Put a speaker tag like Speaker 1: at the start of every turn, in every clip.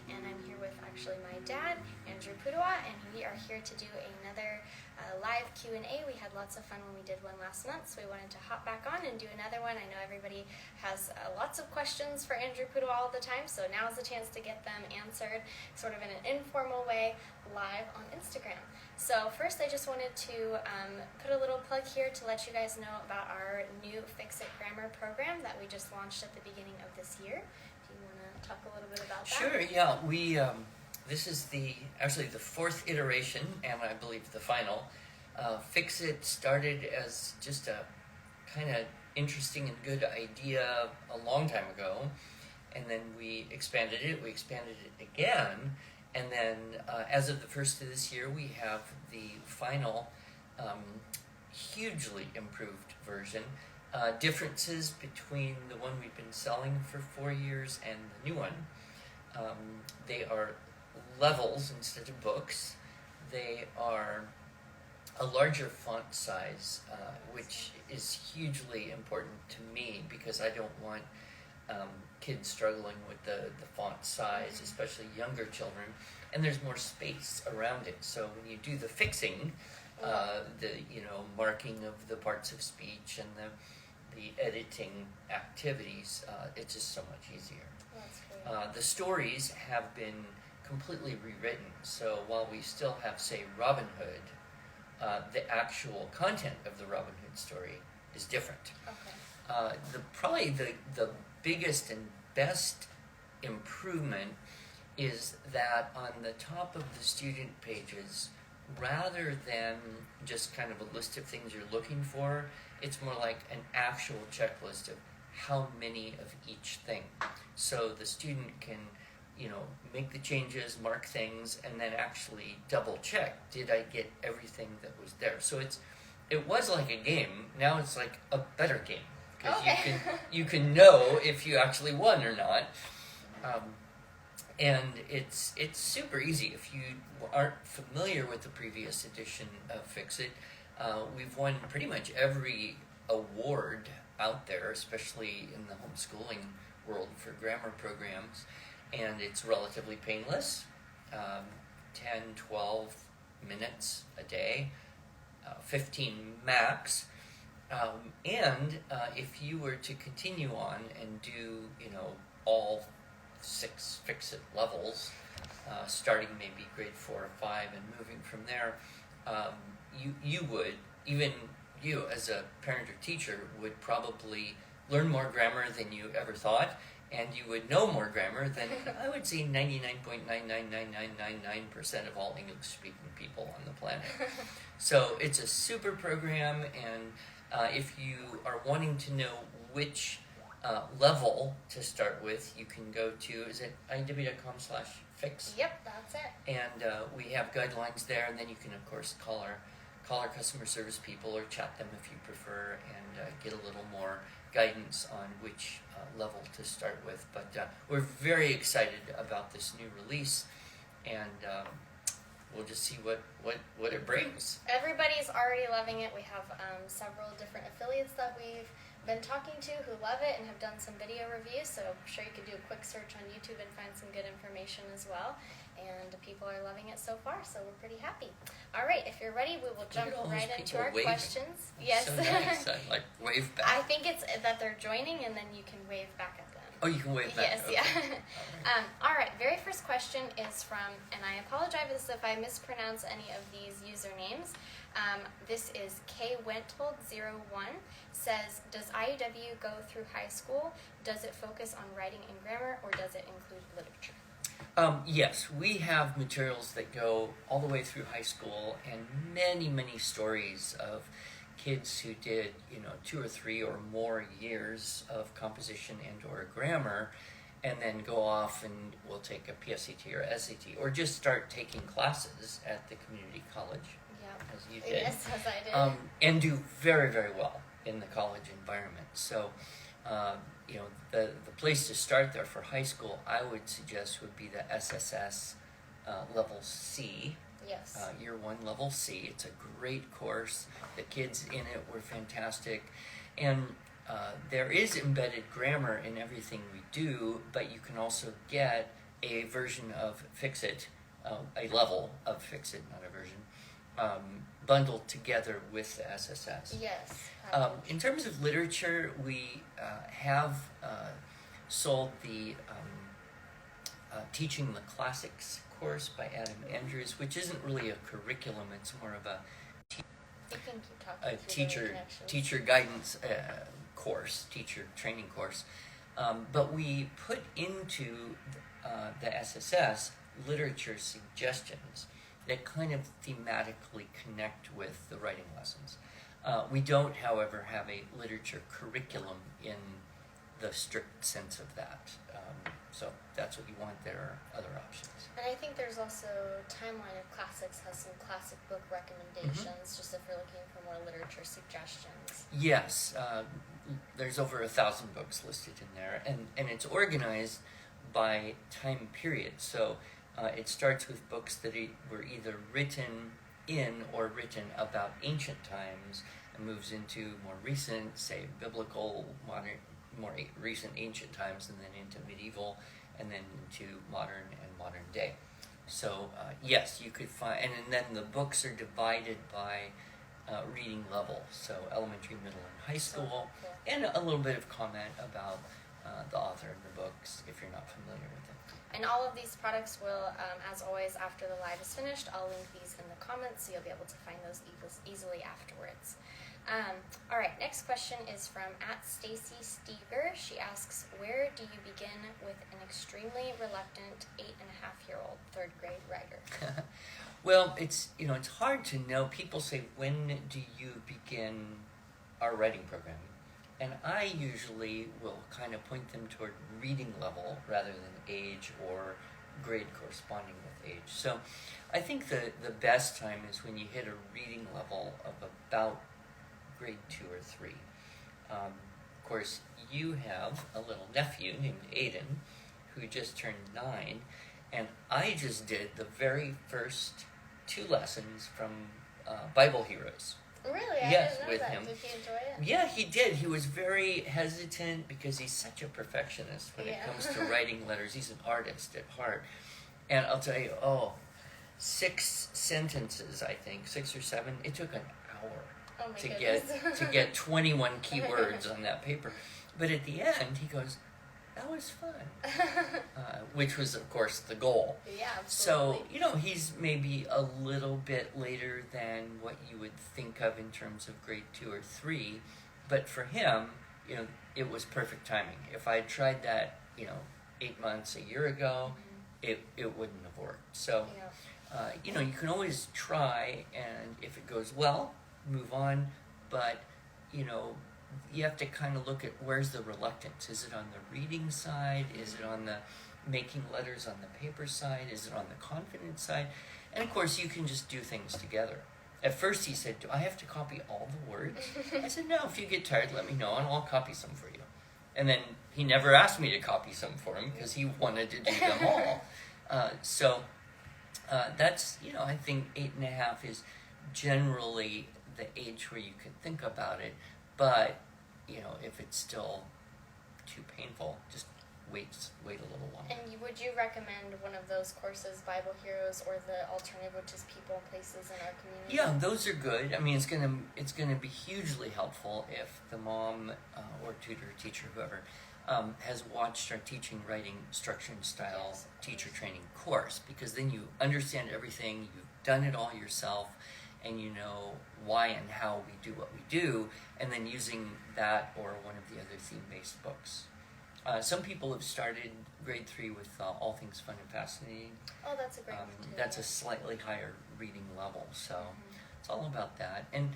Speaker 1: and I'm here with actually my dad, Andrew Pudewa, and we are here to do another live Q&A. We had lots of fun when we did one last month, so we wanted to hop back on and do another one. I know everybody has lots of questions for Andrew Pudewa all the time, so now's the chance to get them answered sort of in an informal way live on Instagram. So first I just wanted to put a little plug here to let you guys know about our new Fix It Grammar program that we just launched at the beginning of this year. Do you want to talk a little bit about that?
Speaker 2: Sure, yeah. We this is actually the fourth iteration, and I believe the final. Fix It started as just a kind of interesting and good idea a long time ago, and then we expanded it again, and then as of the first of this year, we have the final hugely improved version. Differences between the one we've been selling for 4 years and the new one. They are levels instead of books. They are a larger font size, which is hugely important to me because I don't want kids struggling with the font size, especially younger children, and there's more space around it. So when you do the fixing, the marking of the parts of speech and the editing activities, it's just so much easier.
Speaker 1: That's great.
Speaker 2: The stories have been completely rewritten, so while we still have, say, Robin Hood, the actual content of the Robin Hood story is different.
Speaker 1: Okay.
Speaker 2: Probably the biggest and best improvement is that on the top of the student pages, rather than just kind of a list of things you're looking for, it's more like an actual checklist of how many of each thing. So the student can, make the changes, mark things, and then actually double check, did I get everything that was there? So it was like a game, now it's like a better game. Because you can know if you actually won or not. And it's super easy. If you aren't familiar with the previous edition of Fix It, we've won pretty much every award out there, especially in the homeschooling world for grammar programs, and it's relatively painless, 10, 12 minutes a day, 15 max, and if you were to continue on and do, all 6 Fix It levels, starting maybe grade 4 or 5 and moving from there, you would, even you as a parent or teacher, would probably learn more grammar than you ever thought, and you would know more grammar than, I would say, 99.99999% of all English-speaking people on the planet. So it's a super program, and if you are wanting to know which level to start with, you can go to, is it iw.com/fix?
Speaker 1: Yep, that's it.
Speaker 2: And we have guidelines there, and then you can, of course, call our customer service people or chat them if you prefer, and get a little more guidance on which level to start with. But we're very excited about this new release, and we'll just see what it brings.
Speaker 1: Everybody's already loving it. We have several different affiliates that we've been talking to who love it and have done some video reviews, so I'm sure you could do a quick search on YouTube and find some good information as well. And people are loving it so far, so we're pretty happy. All right, if you're ready, we will jump right into our questions. Yes.
Speaker 2: So nice. I like wave back.
Speaker 1: I think it's that they're joining, and then you can wave back at them.
Speaker 2: Oh, you can wave back.
Speaker 1: Yes,
Speaker 2: okay.
Speaker 1: Yeah. All right, very first question is from, and I apologize if I mispronounce any of these usernames. This is kwenthold01, says, does IUW go through high school? Does it focus on writing and grammar, or does it include literature?
Speaker 2: Yes, we have materials that go all the way through high school, and many, many stories of kids who did, 2 or 3 or more years of composition and or grammar, and then go off and will take a PSAT or SAT, or just start taking classes at the community college, as you did.
Speaker 1: Yes, as I did.
Speaker 2: And do very, very well in the college environment. So, the place to start there for high school, I would suggest, would be the SSS level C.
Speaker 1: Yes.
Speaker 2: Year 1 level C. It's a great course. The kids in it were fantastic, and there is embedded grammar in everything we do, but you can also get a version of Fix-It, a level of Fix-It, not a version, bundled together with the SSS.
Speaker 1: Yes.
Speaker 2: In terms of literature, we have sold the Teaching the Classics course by Adam Andrews, which isn't really a curriculum, it's more of a
Speaker 1: you can keep talking
Speaker 2: teacher guidance course, teacher training course. But we put into the SSS literature suggestions that kind of thematically connect with the writing lessons. We don't, however, have a literature curriculum in the strict sense of that. So that's what you want. There are other options.
Speaker 1: And I think there's also Timeline of Classics has some classic book recommendations, just if you're looking for more literature suggestions.
Speaker 2: Yes, there's over 1,000 books listed in there, and it's organized by time period. So it starts with books that were either written in or written about ancient times, and moves into more recent, say biblical, modern, more recent ancient times, and then into medieval, and then into modern and modern day. So yes, you could find, and then the books are divided by reading level, so elementary, middle, and high school, and a little bit of comment about the author of the books if you're not familiar with it.
Speaker 1: And all of these products will, as always, after the live is finished, I'll link these in the comments so you'll be able to find those easily afterwards. All right, next question is from @StacySteger. She asks, where do you begin with an extremely reluctant 8.5-year-old third grade writer?
Speaker 2: Well, it's hard to know. People say, when do you begin our writing program? And I usually will kind of point them toward reading level rather than age or grade corresponding with age. So I think the best time is when you hit a reading level of about grade 2 or 3. Of course, you have a little nephew named Aiden who just turned 9, and I just did the very first 2 lessons from Bible Heroes.
Speaker 1: Really?
Speaker 2: Yes,
Speaker 1: I didn't know
Speaker 2: with
Speaker 1: that.
Speaker 2: him.
Speaker 1: Did he enjoy it?
Speaker 2: Yeah, he did. He was very hesitant because he's such a perfectionist when it comes to writing letters. He's an artist at heart. And I'll tell you, 6 sentences, I think, 6 or 7. It took an hour to get 21 keywords on that paper. But at the end, he goes, that was fun, which was, of course, the goal.
Speaker 1: Yeah, absolutely.
Speaker 2: So, he's maybe a little bit later than what you would think of in terms of grade 2 or 3, but for him, it was perfect timing. If I had tried that, 8 months, a year ago, it wouldn't have worked. So, you can always try, and if it goes well, move on, but, you have to kind of look at where's the reluctance. Is it on the reading side? Is it on the making letters on the paper side? Is it on the confidence side? And of course, you can just do things together. At first he said, do I have to copy all the words? I said, no, if you get tired, let me know and I'll copy some for you. And then he never asked me to copy some for him because he wanted to do them all. So that's, I think 8.5 is generally the age where you can think about it. But, if it's still too painful, just wait a little longer.
Speaker 1: And would you recommend one of those courses, Bible Heroes, or the alternative, which is People and Places in Our Community?
Speaker 2: Yeah, those are good. I mean, it's gonna be hugely helpful if the mom or tutor, teacher, whoever, has watched our Teaching Writing Structure and Style teacher training course, because then you understand everything, you've done it all yourself, and you know why and how we do what we do, and then using that or one of the other theme-based books. Some people have started grade 3 with All Things Fun and Fascinating.
Speaker 1: Oh, that's a great one too.
Speaker 2: That's a slightly higher reading level, so it's all about that. And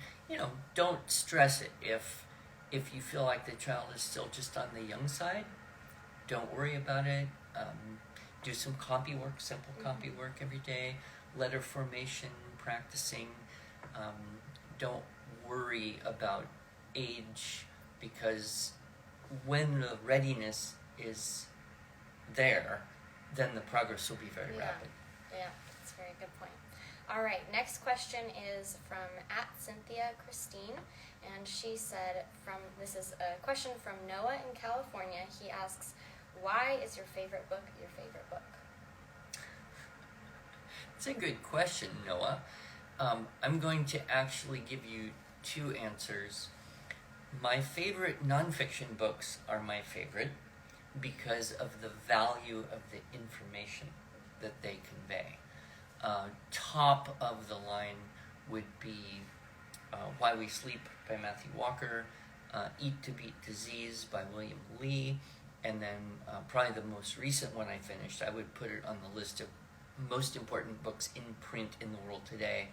Speaker 2: don't stress it if you feel like the child is still just on the young side. Don't worry about it. Do some copy work, simple copy work every day. Letter formation, practicing. Don't worry about age, because when the readiness is there, then the progress will be very rapid.
Speaker 1: Yeah, that's a very good point. All right, next question is from @Cynthia Christine, and she said, this is a question from Noah in California. He asks, why is your favorite book your favorite book?
Speaker 2: It's a good question, Noah. I'm going to actually give you two answers. My favorite nonfiction books are my favorite because of the value of the information that they convey. Top of the line would be Why We Sleep by Matthew Walker, Eat to Beat Disease by William Lee, and then probably the most recent one I finished, I would put it on the list of most important books in print in the world today,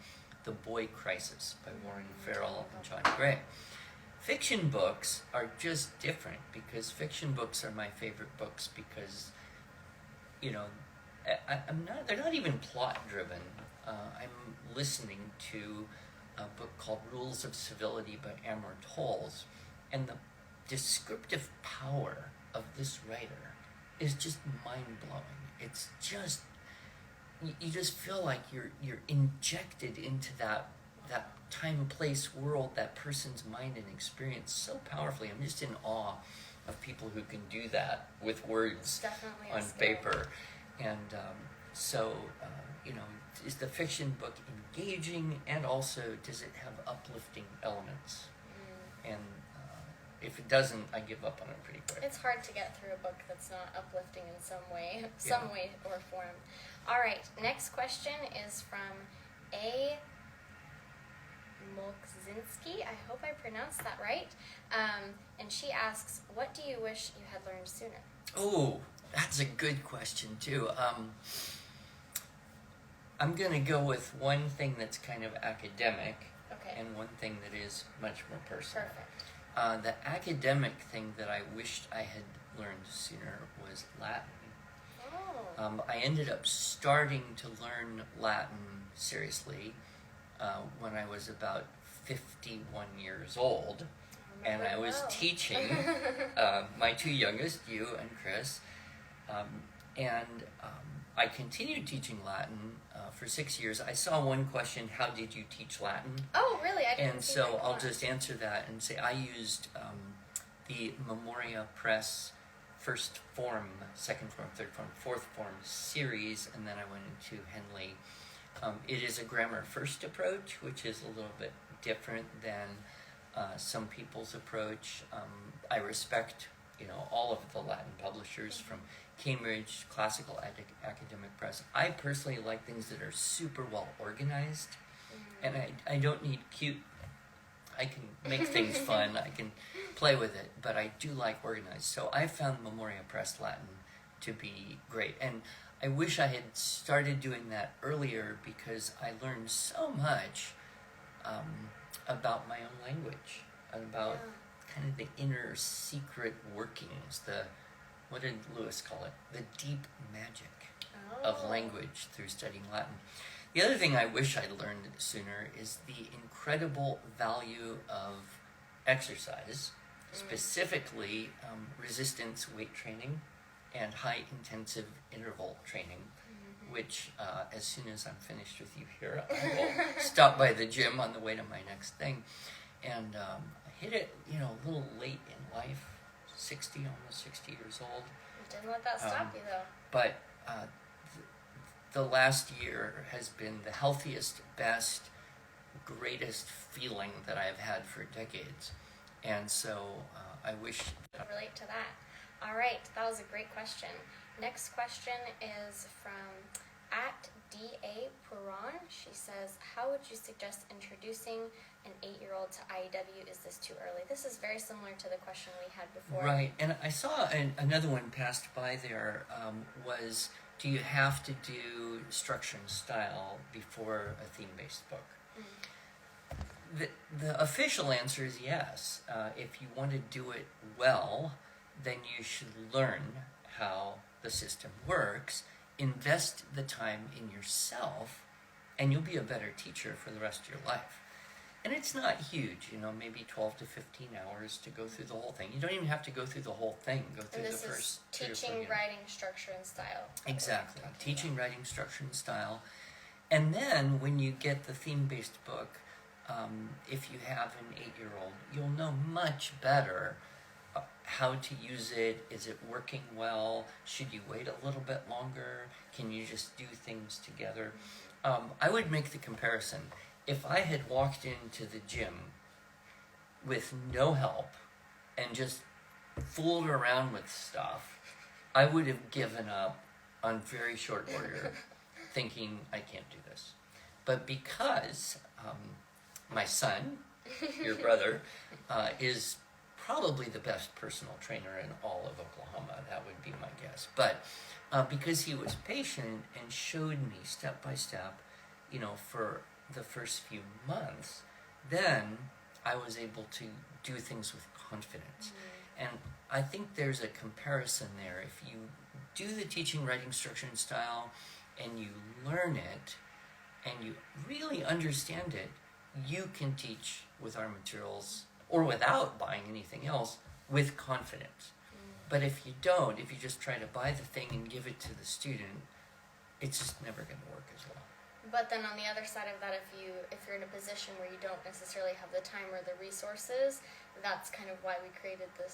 Speaker 2: The Boy Crisis by Warren Farrell and John Gray. Fiction books are just different because fiction books are my favorite books because, you know, they're not even plot driven. I'm listening to a book called Rules of Civility by Amor Towles, and the descriptive power of this writer is just mind-blowing. It's just, you just feel like you're injected into that time, place, world, that person's mind and experience so powerfully. I'm just in awe of people who can do that with words on paper. And you know, is the fiction book engaging, and also does it have uplifting elements? And if it doesn't, I give up on it pretty quick.
Speaker 1: It's hard to get through a book that's not uplifting in some way or form. All right, next question is from A. Molkzinski. I hope I pronounced that right. And she asks, what do you wish you had learned sooner?
Speaker 2: Oh, that's a good question, too. I'm going to go with one thing that's kind of academic, and one thing that is much more personal.
Speaker 1: Perfect.
Speaker 2: The academic thing that I wished I had learned sooner was Latin.
Speaker 1: Oh.
Speaker 2: I ended up starting to learn Latin seriously when I was about 51 years old, and I was teaching my two youngest, you and Chris, and I continued teaching Latin for 6 years. I saw one question, how did you teach Latin?
Speaker 1: Oh, really? I didn't
Speaker 2: And
Speaker 1: see
Speaker 2: so
Speaker 1: that
Speaker 2: I'll
Speaker 1: one.
Speaker 2: just answer that and say I used the Memoria Press first form, second form, third form, fourth form series, and then I went into Henley. It is a grammar first approach, which is a little bit different than some people's approach. I respect, all of the Latin publishers from Cambridge, Classical Academic Press. I personally like things that are super well organized, and I don't need cute. I can make things fun. I can play with it, but I do like organized. So I found Memoria Press Latin to be great, and I wish I had started doing that earlier because I learned so much about my own language, about kind of the inner secret workings, what did Lewis call it? The deep magic of language through studying Latin. The other thing I wish I'd learned sooner is the incredible value of exercise, specifically resistance weight training and high intensive interval training, which as soon as I'm finished with you here, I will stop by the gym on the way to my next thing. And I hit it, a little late in life, almost 60 years old.
Speaker 1: You didn't let that stop you, though.
Speaker 2: But the last year has been the healthiest, best, greatest feeling that I've had for decades. And so I wish
Speaker 1: I can relate to that. All right, that was a great question. Next question is from @DA Puran. She says, how would you suggest introducing an 8-year-old to IEW? Is this too early? This is very similar to the question we had before.
Speaker 2: Right, and I saw another one passed by there, was, do you have to do structure and style before a theme-based book? The official answer is yes. If you want to do it well, then you should learn how the system works, invest the time in yourself, and you'll be a better teacher for the rest of your life. And it's not huge, maybe 12 to 15 hours to go through the whole thing. You don't even have to go through the whole thing. Go through the first
Speaker 1: And this is teaching, writing, structure, and style.
Speaker 2: Exactly. Teaching, writing, structure, and style. And then when you get the theme-based book, if you have an 8-year-old, you'll know much better how to use it. Is it working well? Should you wait a little bit longer? Can you just do things together? I would make the comparison. If I had walked into the gym with no help and just fooled around with stuff, I would have given up on very short order, thinking I can't do this. But because my son, your brother, is probably the best personal trainer in all of Oklahoma, that would be my guess. But because he was patient and showed me step by step, for the first few months, then I was able to do things with confidence. And I think there's a comparison there. If you do the teaching, writing, structure, and style, and you learn it, and you really understand it, you can teach with our materials, or without buying anything else, with confidence. But if you don't, if you just try to buy the thing and give it to the student, it's just never going to work as well.
Speaker 1: But then on the other side of that, if you're in a position where you don't necessarily have the time or the resources, that's kind of why we created the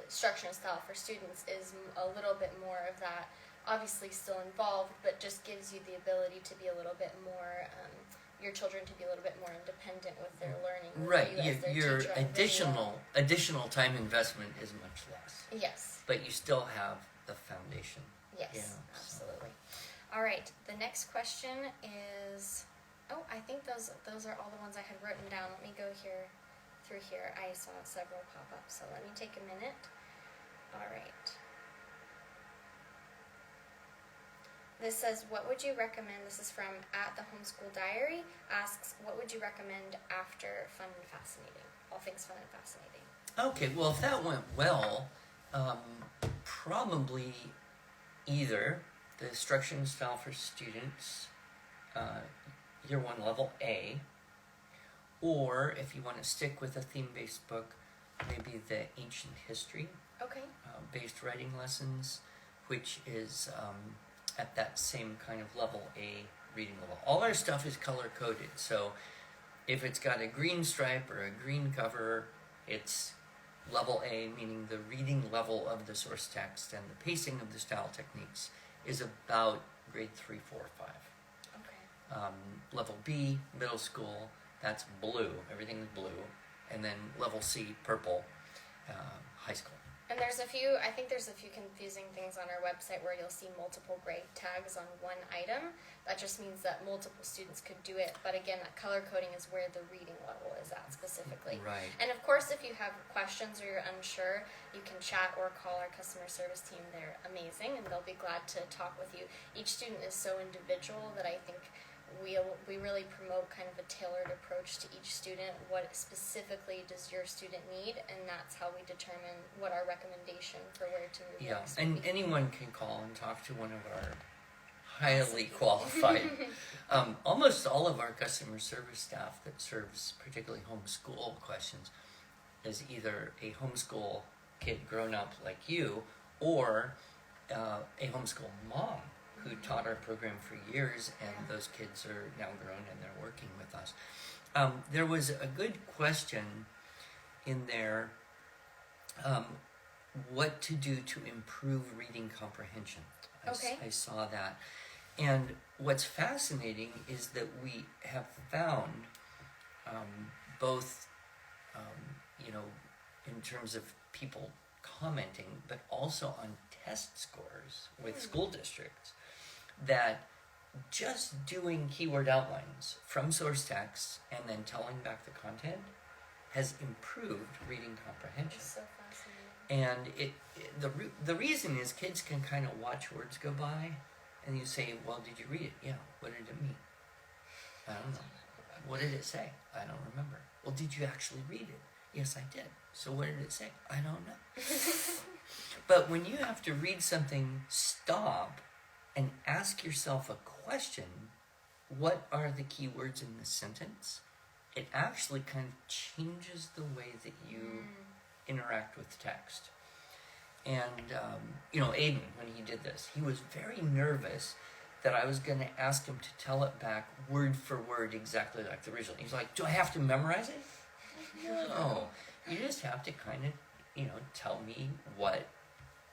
Speaker 1: structure and style for students, is a little bit more of that, obviously still involved, but just gives you the ability to be a little bit more, your children to be a little bit more independent with their learning.
Speaker 2: Right, your additional time investment is much less.
Speaker 1: Yes.
Speaker 2: But you still have the foundation.
Speaker 1: Yes, absolutely. All right, the next question is, I think those are all the ones I had written down. Let me go through here. I saw several pop up, so let me take a minute. All right. This says, what would you recommend? This is from @the_homeschool diary. Asks, what would you recommend after Fun and Fascinating? All things fun and fascinating.
Speaker 2: Okay, well, if that went well, probably either the Structure and Style for Students, Year 1 Level A, or if you want to stick with a theme-based book, maybe the Ancient History based writing lessons, which is at that same kind of level A reading level. All our stuff is color-coded, so if it's got a green stripe or a green cover, it's level A, meaning the reading level of the source text, and the pacing of the style techniques is about grade 3, 4, 5.
Speaker 1: Okay.
Speaker 2: Level B, middle school, that's blue. Everything's blue. And then level C, purple, high school.
Speaker 1: And I think there's a few confusing things on our website where you'll see multiple grade tags on one item. That just means that multiple students could do it. But again, that color coding is where the reading level is at specifically.
Speaker 2: Right.
Speaker 1: And of course, if you have questions or you're unsure, you can chat or call our customer service team. They're amazing, and they'll be glad to talk with you. Each student is so individual that I think we really promote kind of a tailored approach to each student. What specifically does your student need, and that's how we determine what our recommendation for where to move next.
Speaker 2: And anyone can call and talk to one of our highly qualified. Almost all of our customer service staff that serves particularly homeschool questions is either a homeschool kid grown up like you, or a homeschool mom who taught our program for years, and those kids are now grown and they're working with us. There was a good question in there, what to do to improve reading comprehension. I saw that. And what's fascinating is that we have found both, in terms of people commenting, but also on test scores with school districts, that just doing keyword outlines from source text and then telling back the content has improved reading comprehension.
Speaker 1: It's so fascinating.
Speaker 2: And the reason is kids can kind of watch words go by, and you say, well, did you read it? Yeah. What did it mean? I don't know. What did it say? I don't remember. Well, did you actually read it? Yes, I did. So what did it say? I don't know. But when you have to read something, stop and ask yourself a question, what are the key words in this sentence? It actually kind of changes the way that you interact with text. And, Aiden, when he did this, he was very nervous that I was going to ask him to tell it back word for word exactly like the original. He's like, do I have to memorize it? No. You just have to kind of, tell me what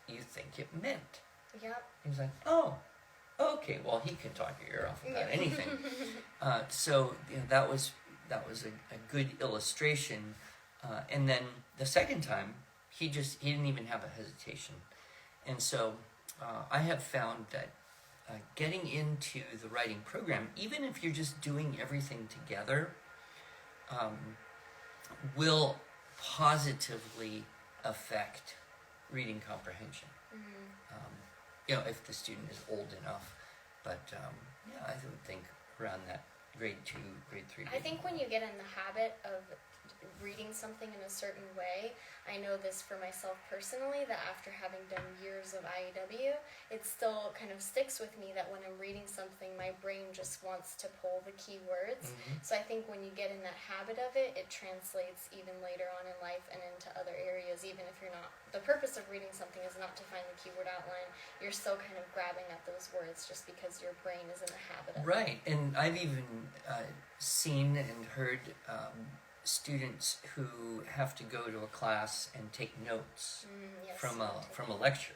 Speaker 2: you think it meant.
Speaker 1: Yep.
Speaker 2: He's like, oh, okay, well, he can talk your ear off about anything. So that was a good illustration. And then the second time, he didn't even have a hesitation. And so I have found that getting into the writing program, even if you're just doing everything together, will positively affect reading comprehension. If the student is old enough. But I would think around that grade 2, grade 3.
Speaker 1: I think when you get in the habit of reading something in a certain way, I know this for myself personally, that after having done years of IEW, it still kind of sticks with me that when I'm reading something, my brain just wants to pull the key words. So I think when you get in that habit of it, it translates even later on in life and into other areas, even if you're not, the purpose of reading something is not to find the keyword outline, you're still kind of grabbing at those words just because your brain is in the habit of it.
Speaker 2: Right, and I've even seen and heard students who have to go to a class and take notes
Speaker 1: Yes,
Speaker 2: from a lecture,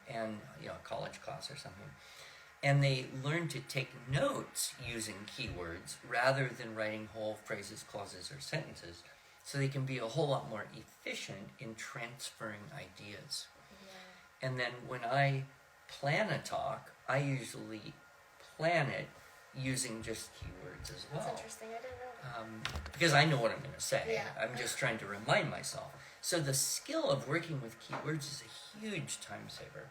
Speaker 2: and a college class or something, and they learn to take notes using keywords rather than writing whole phrases, clauses, or sentences, so they can be a whole lot more efficient in transferring ideas. And then when I plan a talk, I usually plan it using just keywords as well.
Speaker 1: That's interesting. I didn't know that.
Speaker 2: Because I know what I'm going to say.
Speaker 1: Yeah.
Speaker 2: I'm just trying to remind myself. So the skill of working with keywords is a huge time saver.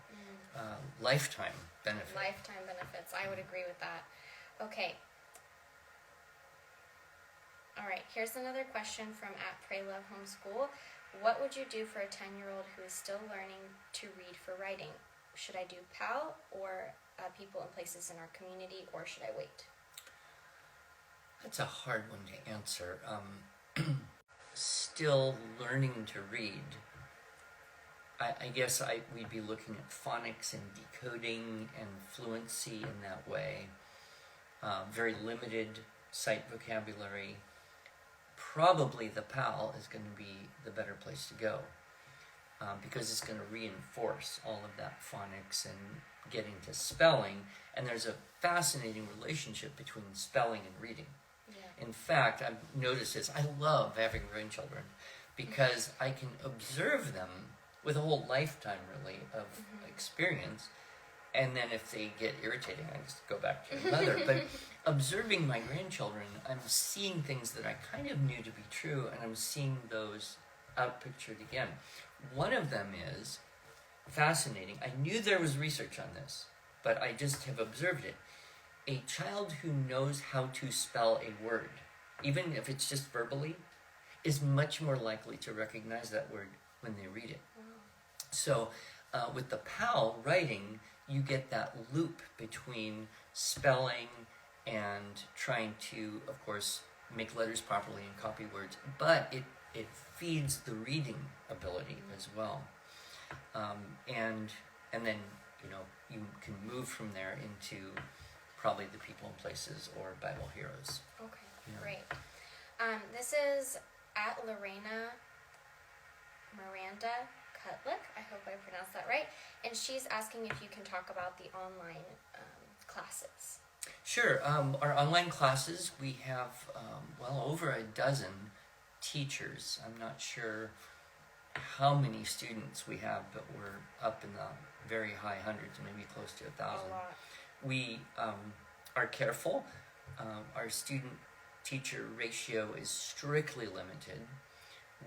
Speaker 2: Lifetime benefit.
Speaker 1: Lifetime benefits. I would agree with that. Okay. All right. Here's another question from @PrayLoveHomeschool. What would you do for a 10-year-old who is still learning to read for writing? Should I do PAL or people and places in our community, or should I wait?
Speaker 2: That's a hard one to answer. Still learning to read. I guess we'd be looking at phonics and decoding and fluency in that way. Very limited sight vocabulary. Probably the PAL is going to be the better place to go, because it's going to reinforce all of that phonics and getting to spelling. And there's a fascinating relationship between spelling and reading. In fact, I've noticed this. I love having grandchildren because I can observe them with a whole lifetime, really, of experience. And then if they get irritating, I just go back to your mother. But observing my grandchildren, I'm seeing things that I kind of knew to be true, and I'm seeing those outpictured again. One of them is fascinating. I knew there was research on this, but I just have observed it. A child who knows how to spell a word, even if it's just verbally, is much more likely to recognize that word when they read it. So with the PAL writing, you get that loop between spelling and trying to, of course, make letters properly and copy words, but it feeds the reading ability as well. And then, you can move from there into probably the people and places or Bible heroes.
Speaker 1: Okay, great. This is @Lorena Miranda Cutlick. I hope I pronounced that right. And she's asking if you can talk about the online classes.
Speaker 2: Sure. Our online classes, we have over a dozen teachers. I'm not sure how many students we have, but we're up in the very high hundreds, maybe close to 1,000.
Speaker 1: A lot.
Speaker 2: We are careful. Our student-teacher ratio is strictly limited.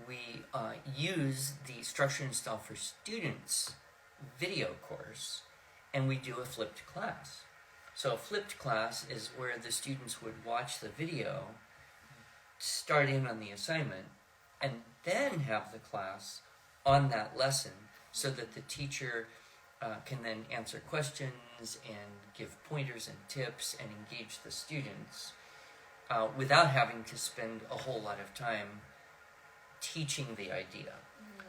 Speaker 2: We use the Structure and Style for Students video course, and we do a flipped class. So a flipped class is where the students would watch the video, start in on the assignment, and then have the class on that lesson so that the teacher can then answer questions and give pointers and tips and engage the students without having to spend a whole lot of time teaching the idea.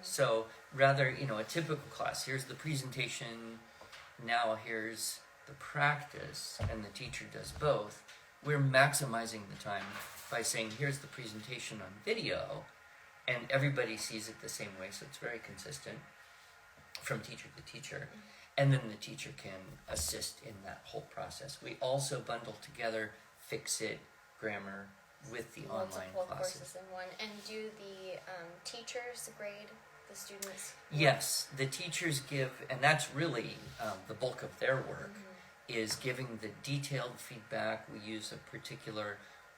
Speaker 2: So rather, a typical class, here's the presentation, now here's the practice, and the teacher does both. We're maximizing the time by saying, here's the presentation on video, and everybody sees it the same way, so it's very consistent from teacher to teacher. And then the teacher can assist in that whole process. We also bundle together Fix-It, grammar, with the online
Speaker 1: Multiple
Speaker 2: classes.
Speaker 1: courses in one. And do the teachers grade the students?
Speaker 2: Yes, the teachers give, and that's really the bulk of their work, is giving the detailed feedback. We use a particular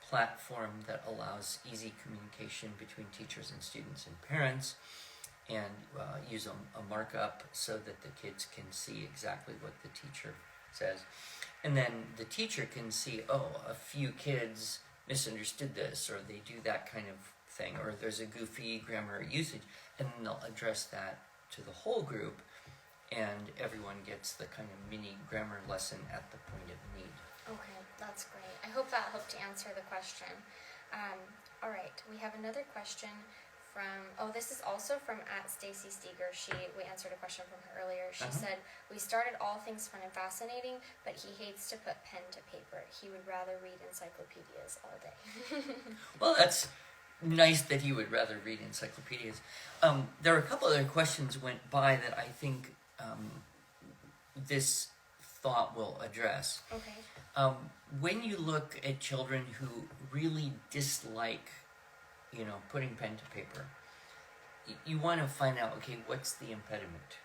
Speaker 2: platform that allows easy communication between teachers and students and parents, and use a markup so that the kids can see exactly what the teacher says. And then the teacher can see, oh, a few kids misunderstood this, or they do that kind of thing, or there's a goofy grammar usage, and then they'll address that to the whole group, and everyone gets the kind of mini grammar lesson at the point of need.
Speaker 1: Okay, that's great. I hope that helped to answer the question. All right, we have another question from, this is also from @Stacy Steger. We answered a question from her earlier. She said, we started All Things Fun and Fascinating, but he hates to put pen to paper. He would rather read encyclopedias all day.
Speaker 2: Well, that's nice that he would rather read encyclopedias. There are a couple other questions went by that I think this thought will address.
Speaker 1: Okay.
Speaker 2: When you look at children who really dislike, putting pen to paper, you want to find out, okay, what's the impediment?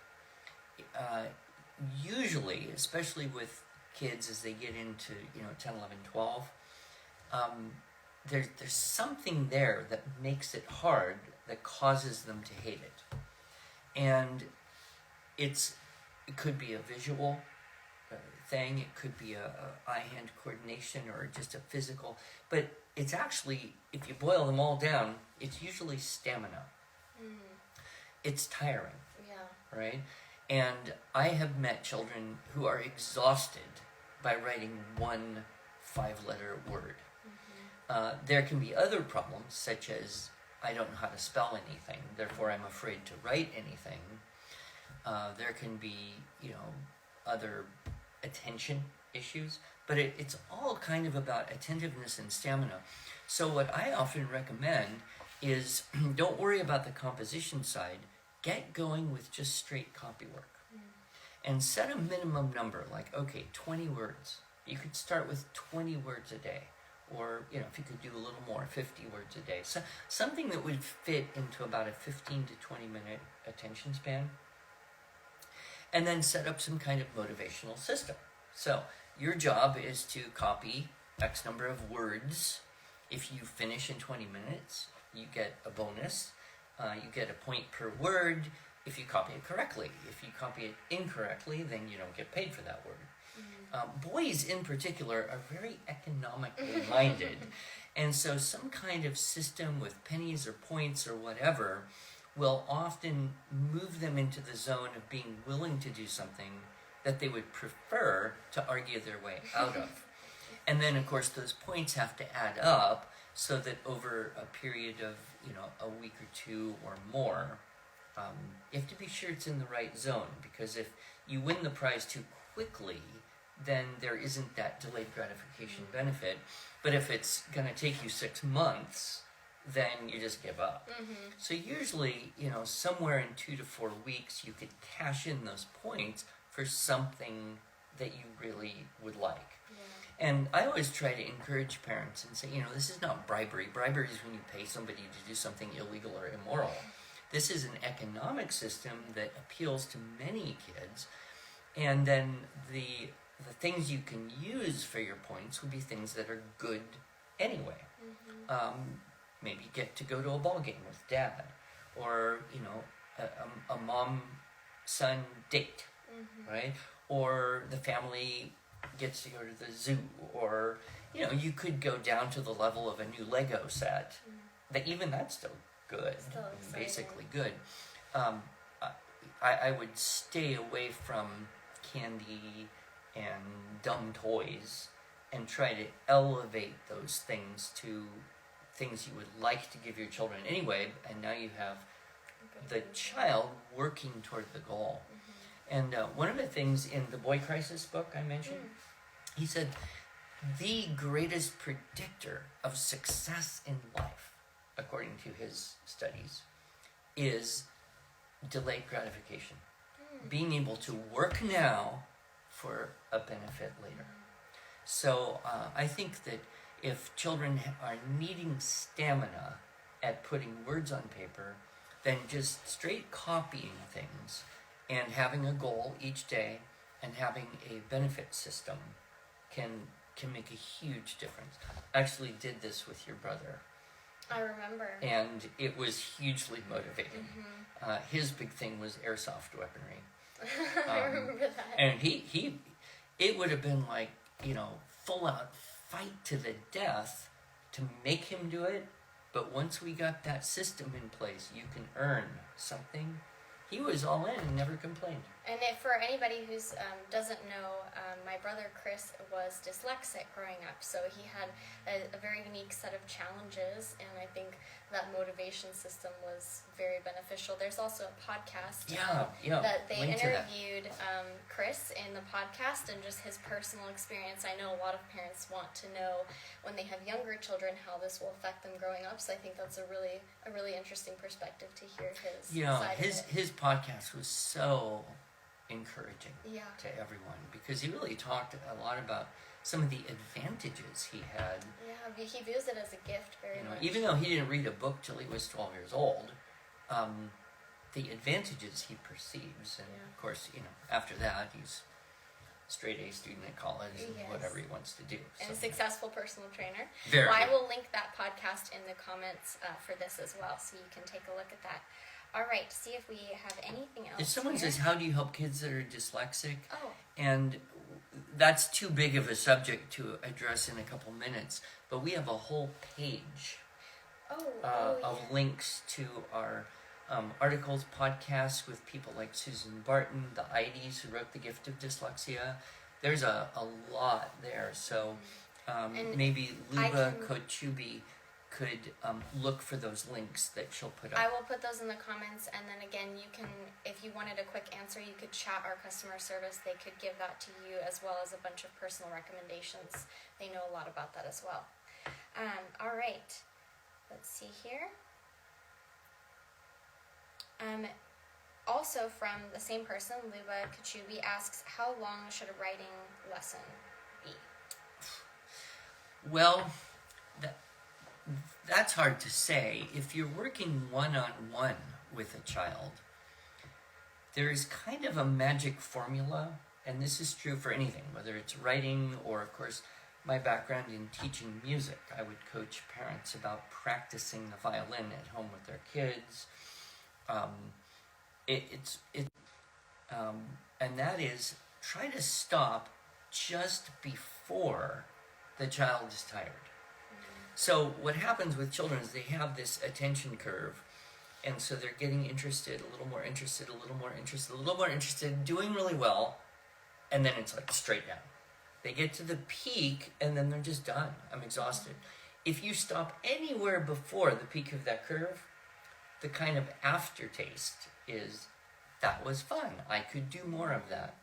Speaker 2: Usually, especially with kids as they get into, 10, 11, 12, there's something there that makes it hard, that causes them to hate it. And it could be a visual thing, it could be a eye-hand coordination, or just a physical, but it's actually, if you boil them all down, it's usually stamina. It's tiring.
Speaker 1: Yeah.
Speaker 2: Right? And I have met children who are exhausted by writing one 5-letter word. There can be other problems, such as I don't know how to spell anything, therefore I'm afraid to write anything. There can be, other attention issues, but it's all kind of about attentiveness and stamina. So what I often recommend is don't worry about the composition side, get going with just straight copy work. And set a minimum number, like, okay, 20 words. You could start with 20 words a day, or, if you could do a little more, 50 words a day. So something that would fit into about a 15 to 20 minute attention span. And then set up some kind of motivational system. So your job is to copy X number of words. If you finish in 20 minutes, you get a bonus. You get a point per word if you copy it correctly. If you copy it incorrectly, then you don't get paid for that word. Boys in particular are very economically minded. And so some kind of system with pennies or points or whatever will often move them into the zone of being willing to do something that they would prefer to argue their way out of. And then, of course, those points have to add up so that over a period of, a week or two or more, you have to be sure it's in the right zone, because if you win the prize too quickly, then there isn't that delayed gratification benefit. But if it's going to take you 6 months, then you just give up. So usually, somewhere in 2 to 4 weeks, you could cash in those points for something that you really would like. And I always try to encourage parents and say, this is not bribery. Bribery is when you pay somebody to do something illegal or immoral. This is an economic system that appeals to many kids. And then the things you can use for your points would be things that are good anyway. Maybe get to go to a ball game with dad, or a mom-son date, right? Or the family gets to go to the zoo, or you could go down to the level of a new Lego set. That even that's still good, basically good. I would stay away from candy and dumb toys, and try to elevate those things to things you would like to give your children anyway, and now you have the child working toward the goal. And one of the things in the Boy Crisis book I mentioned, he said, the greatest predictor of success in life according to his studies, is delayed gratification. Being able to work now for a benefit later. So I think that if children are needing stamina at putting words on paper, then just straight copying things and having a goal each day and having a benefit system can make a huge difference. I actually did this with your brother.
Speaker 1: I remember.
Speaker 2: And it was hugely motivating. His big thing was airsoft weaponry.
Speaker 1: I remember that.
Speaker 2: And it would have been like, full out fight to the death to make him do it. But once we got that system in place, you can earn something. He was all in and never complained.
Speaker 1: And for anybody who doesn't know, my brother Chris was dyslexic growing up, so he had a very unique set of challenges, and I think that motivation system was very beneficial. There's also a podcast that they interviewed Chris in the podcast and just his personal experience. I know a lot of parents want to know when they have younger children how this will affect them growing up, so I think that's a really interesting perspective to hear his side of it.
Speaker 2: His podcast was so encouraging to everyone because he really talked a lot about some of the advantages he had.
Speaker 1: Yeah, he views it as a gift very much.
Speaker 2: Even though he didn't read a book till he was 12 years old, the advantages he perceives, and of course, after that he's straight A student at college and whatever he wants to do.
Speaker 1: And a successful personal trainer.
Speaker 2: Very
Speaker 1: I will link that podcast in the comments for this as well, so you can take a look at that. All right, see if we have anything else.
Speaker 2: If someone says, how do you help kids that are dyslexic?
Speaker 1: Oh.
Speaker 2: And that's too big of a subject to address in a couple minutes, but we have a whole page of links to our articles, podcasts with people like Susan Barton, the IDs who wrote The Gift of Dyslexia. There's a lot there, so maybe Luba Kochubi could look for those links that she'll put up.
Speaker 1: I will put those in the comments, and then again, you can, if you wanted a quick answer, you could chat our customer service. They could give that to you, as well as a bunch of personal recommendations. They know a lot about that as well. All right, let's see here. Also from the same person, Luba Kachubi asks, how long should a writing lesson be?
Speaker 2: Well, that's hard to say. If you're working one-on-one with a child, there is kind of a magic formula, and this is true for anything, whether it's writing or, of course, my background in teaching music. I would coach parents about practicing the violin at home with their kids. And that is, try to stop just before the child is tired. So what happens with children is they have this attention curve, and so they're getting interested, a little more interested, a little more interested, a little more interested, doing really well, and then it's like straight down. They get to the peak, and then they're just done. I'm exhausted. If you stop anywhere before the peak of that curve, the kind of aftertaste is, that was fun. I could do more of that.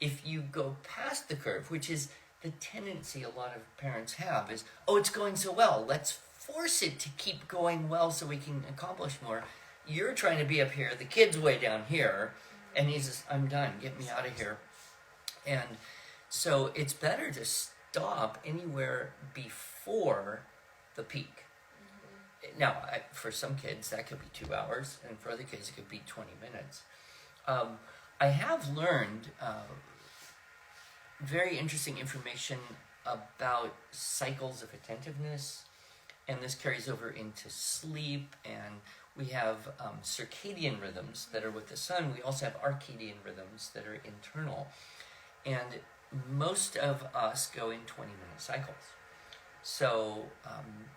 Speaker 2: If you go past the curve, which is the tendency a lot of parents have, is, oh, it's going so well, let's force it to keep going well so we can accomplish more. You're trying to be up here, the kid's way down here, and he says, I'm done, get me out of here. And so it's better to stop anywhere before the peak. Now, for some kids, that could be 2 hours, and for other kids, it could be 20 minutes. I have learned very interesting information about cycles of attentiveness, and this carries over into sleep, and we have circadian rhythms that are with the sun. We also have circadian rhythms that are internal, and most of us go in 20-minute cycles. So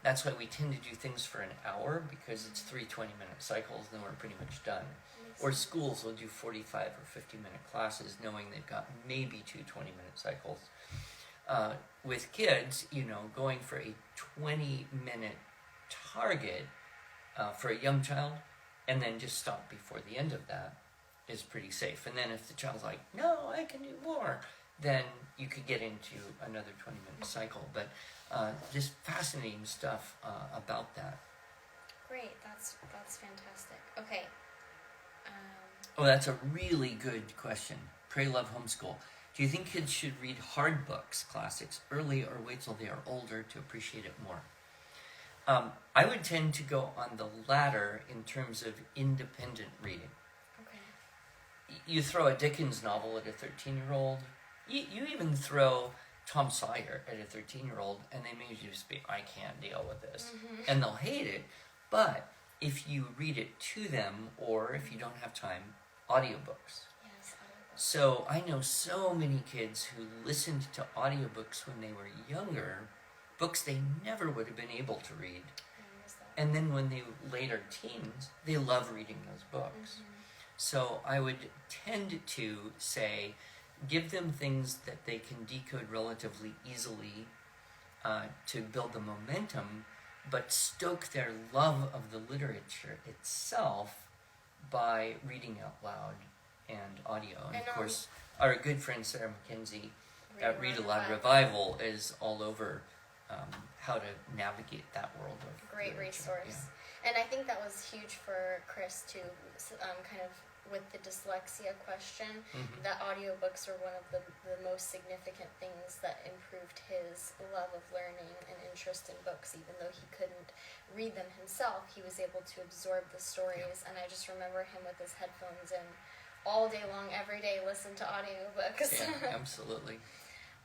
Speaker 2: that's why we tend to do things for an hour, because it's 3 20-minute cycles, and then we're pretty much done. Or schools will do 45 or 50-minute classes, knowing they've got maybe 2 20-minute cycles. With kids, going for a 20-minute target for a young child, and then just stop before the end of that is pretty safe. And then if the child's like, no, I can do more, then you could get into another 20-minute cycle. But just fascinating stuff about that.
Speaker 1: Great. That's fantastic. Okay.
Speaker 2: Oh, that's a really good question. Pray Love Homeschool. Do you think kids should read hard books, classics, early, or wait till they are older to appreciate it more? I would tend to go on the latter in terms of independent reading.
Speaker 1: Okay.
Speaker 2: You throw a Dickens novel at a 13-year-old. You even throw Tom Sawyer at a 13-year-old, and they may just be, I can't deal with this.
Speaker 1: Mm-hmm.
Speaker 2: And they'll hate it. But if you read it to them, or if you don't have time, audiobooks.
Speaker 1: Yes, audiobooks.
Speaker 2: So I know so many kids who listened to audiobooks when they were younger, books they never would have been able to read.
Speaker 1: I miss that.
Speaker 2: And then when they later teens, they love reading those books.
Speaker 1: Mm-hmm.
Speaker 2: So I would tend to say, give them things that they can decode relatively easily to build the momentum, but stoke their love of the literature itself by reading out loud and audio. And of course, our good friend Sarah McKenzie at Read Aloud Revival is all over how to navigate that world of
Speaker 1: great
Speaker 2: literature.
Speaker 1: resource. And I think that was huge for Chris too, kind of with the dyslexia question.
Speaker 2: Mm-hmm.
Speaker 1: That audiobooks were one of the most significant things that improved his love of learning and interest in books. Even though he couldn't read them himself, he was able to absorb the stories. And I just remember him with his headphones and all day long, every day, listen to audiobooks.
Speaker 2: Yeah, absolutely.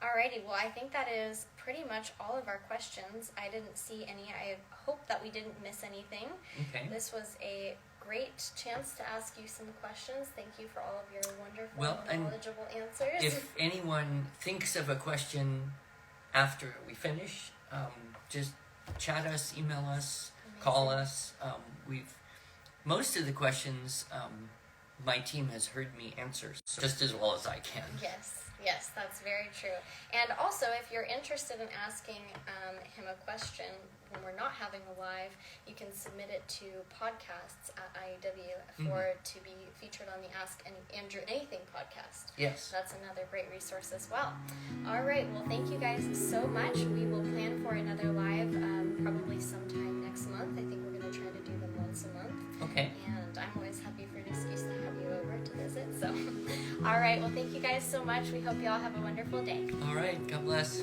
Speaker 1: Alrighty, well I think that is pretty much all of our questions. I didn't see any. I hope that we didn't miss anything.
Speaker 2: Okay.
Speaker 1: This was a great chance to ask you some questions. Thank you for all of your wonderful, knowledgeable answers.
Speaker 2: If anyone thinks of a question after we finish, just chat us, email us, call us. Most of the questions my team has heard me answer just as well as I can.
Speaker 1: Yes, that's very true. And also, if you're interested in asking him a question when we're not having a live, you can submit it to podcasts at IEW to be featured on the Ask Andrew Anything podcast.
Speaker 2: Yes.
Speaker 1: That's another great resource as well. All right, well, thank you guys so much. We will plan for another live probably sometime next month. I think we're going to try to do them once a month.
Speaker 2: Okay.
Speaker 1: And I'm always happy for an excuse to have you over to visit. So, all right, well, thank you guys so much. We hope you all have a wonderful day.
Speaker 2: All right, God bless.